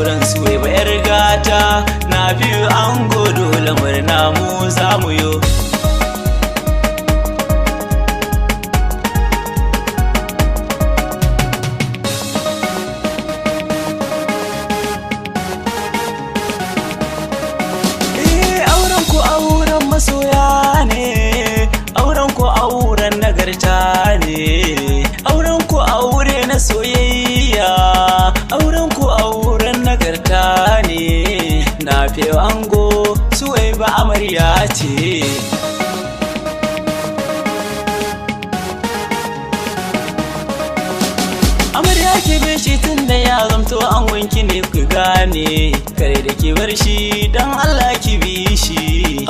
auren Suwaiba yar gata na biyu ango dole murna mu zamu yo. Masoya ne, auren ku auren nagarta ne, auren ku aure na soyayya, auren ku auren nagarta ne, na fi ango Suwaiba amarya ce. Amarya ki bar shi tun da ya zamto an wanki ne ku gane, kare da ki bar shi don Allah ki bi shi.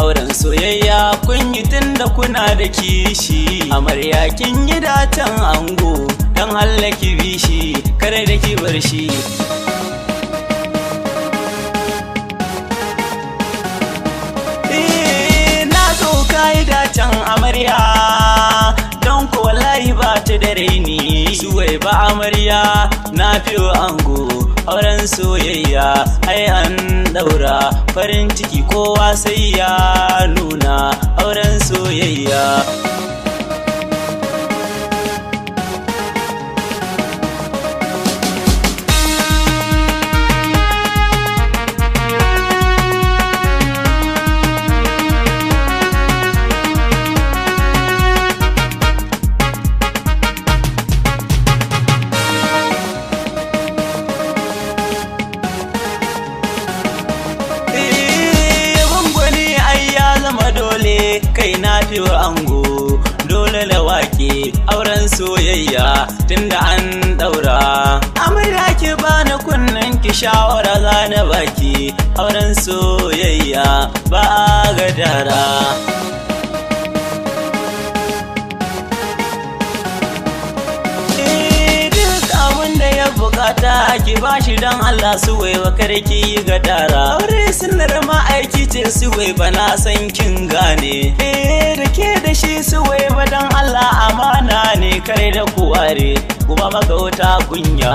Auren soyayya kun yi tun da kuna da kishi, amarya kin yi datan ango don Allah ki bi shi, kare da ki bar shi. Na zo ka yi datan amarya don ko wallahi ba ta da raini. Suwaiba amarya na fiyo ango auren soyayya, ai an daura farin ciki kowa sai ya nuna auren soyayya. Kai na fiyo ango dole da wake auren soyayya tunda an daura. Amarya ki bani kunnen ki shawara zana baki auren soyayya ba gadara. Bukata ki bashi dan Allah Suwaiba karki yi gadara. Aure sunnar ma'aiki ce Suwaiba na san kin gane. Da ke da shi Suwaiba dan Allah amana ne kare da kuware kuma magauta kunya.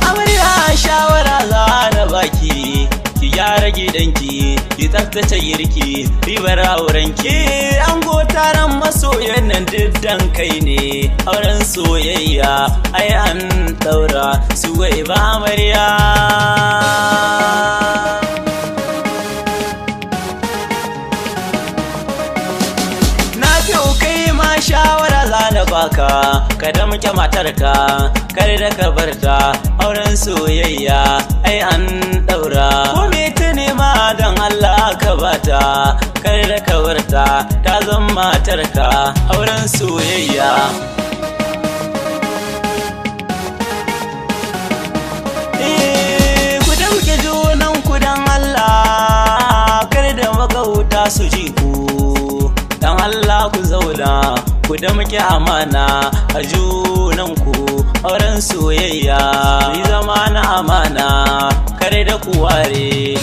Amarya shawara za na baki, ki gyara gidanki, ki tsaftace girki, ribar aurenki. Ango taron masoyan nan diddan kai ne, auren soyayya ai an daura. Suwaiba amarya na fi kai ma shawara zana baka, kada muke matarka kare da ka barta auren soyayya ai an daura. Kome ta nema don Allah ka bata kare da ka barta ta zama matarka auren soyayya. Ku damke junan ku don Allah kare da magauta su ji ku, don Allah ku zauna ku da muke amana a junanku auren soyayya, yi zama na amana kare da kuware.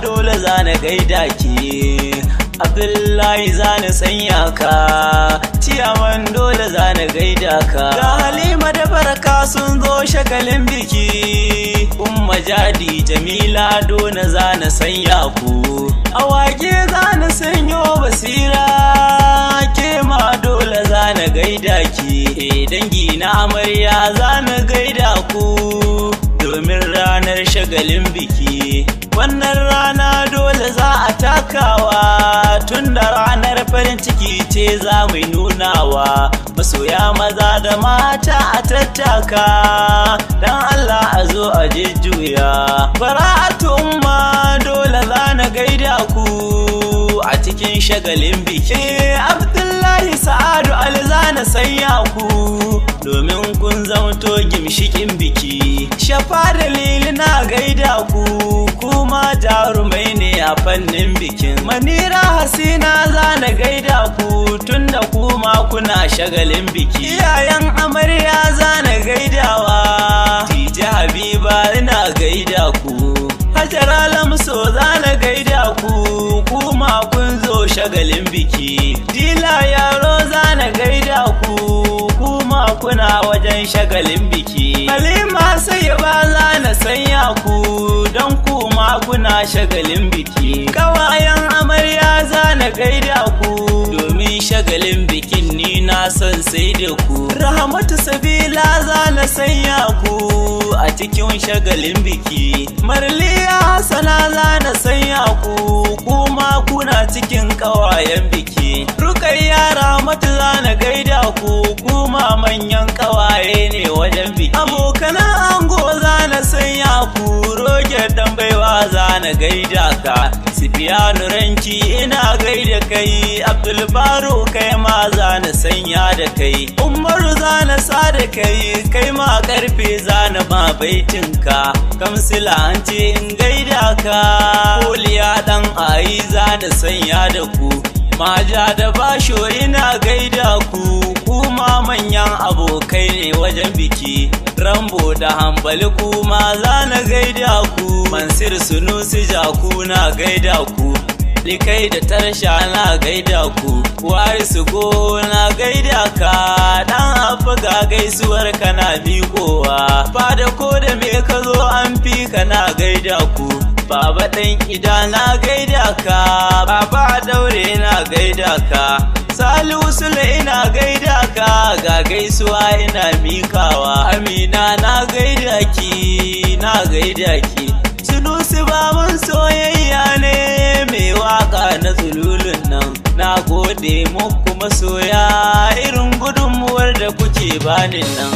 Dole zana gaida ki, Abdullahi zana sanya ka, ciyaman dole zana gaida ka. Ga Halima da Baraka sun zo shagalin biki, Umma Jadi Jamila dole zana sanya ku. Awake zana sanyo Basira, ke ma dole zana gaida ki. Dangi na amarya zana gaida ku, domin ranar shagalin biki. Wannan rana dole za a takawa, tunda ranar farin ciki ce za mu nunawa. Masoya maza da mata a tattaka, dan Allah a zo a jujjuya. Bara'atu umma dole za na gaida ku, a cikin shagalin biki. Abdullahi Sa'adu Alzana sanya ku domin kun zamto gimshikin biki. Shafa dalili na gaida ku kuma jarumai ne a fannin bikin. Manira Hasina zana gaida ku tunda kuma kuna shagalin biki. Iyayen amarya zana gaidawa, Tije Habiba ina gaida ku. Hajara Lamso zana gaida ku kuma kun zo shagalin biki. Dila Yaro zana gaida ku kuma kuna wajen shagalin biki. Halima Sayyaba zana sanya ku don kuma kuna shagalin biki. Kawayen amarya zana gaida ku domin shagalin bikin ni na son sai da ku. Rahmatu Sabila zana sanya ku a cikin shagalin biki. Marliya Hassana zana sanya ku kuma kuna cikin kawayen biki. Rukayya Rahmatu zana gaida ku kuma manyan kawaye ne wajen biki. Abokanan ango zana sanya ku, Roger Dambaiwa zana gaida ka. Sifiyanu Ranki ina gaida kai, Abdul Baro kai ma zana sanya da kai. Umaru zana sa da kai, kai ma karfe zana ma baitinka. Kamsila an ce in gaida ka, Koliya dan ayi zana sanya da ku. Maja da Basho ina gaida ku kuma manyan abokai ne wajen biki. Rambo da Hambali kuma zana gaida ku. Mansur Sunusi Jaku na gaida ku. Likai da Tarsha na gaida ku. Warisu Go na gaida ka. Dan Abba ga gaisuwar kana miƙowa. Fada ko da me ka zo an fi kana gaida ku. Baba ɗan ida na gaida ka, Baba Daure na gaida ka, Salihu Sule ina gaida ka, ga gaisuwa ina mikawa. Amina na gaida ki, na gaida ki. Sunusi baban soyayya ne mai waka na zululun nan. Na gode muku masoya irin gudunmuwar da kuke bani nan.